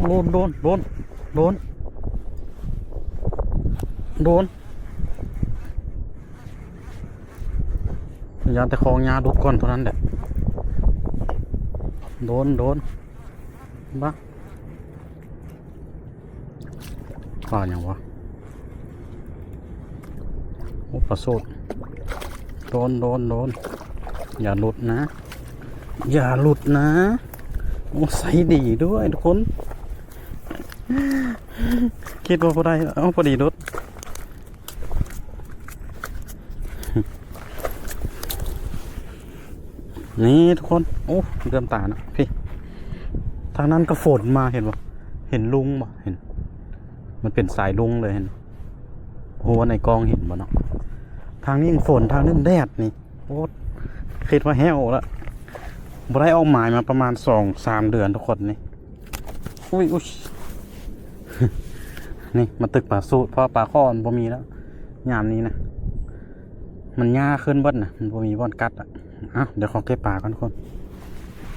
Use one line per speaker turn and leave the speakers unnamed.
โดนโดนโดนโดนโดนยาแต่ของยาดุก่อนเท่านั้นแหละโดนบ้าว่าอย่างวะโอ้ประสดโดนอย่าหลุดนะอย่าหลุดนะโอ้ใส่ดีด้วยทุกคนคิดว่าพอได้เอาพอดีรถนี่ทุกคนโอ้เริ่มตานะพี่ทางนั้นก็ฝนมาเห็นป่ะเห็นลุงป่ะเห็นมันเป็นสายลุงเลยเห็นโอ้ในกองเห็นป่ะเนาะทางนี้ฝนทางนึงแดดนี่โอ้คิดว่าแห้วแล้วบ่ได้เอาหมายมาประมาณ2-3 เดือนทุกคนนี่อุ้ยนี่มาตึกป่าสูตรเพราะป่าข้อมันบ่มีแล้วยามนี้นะมันหญ้าขึ้นเบิ้ลนะมันบ่มีบ่อนกัดอ่ะเดี๋ยวขอเก็บป่าก่อนทุกคน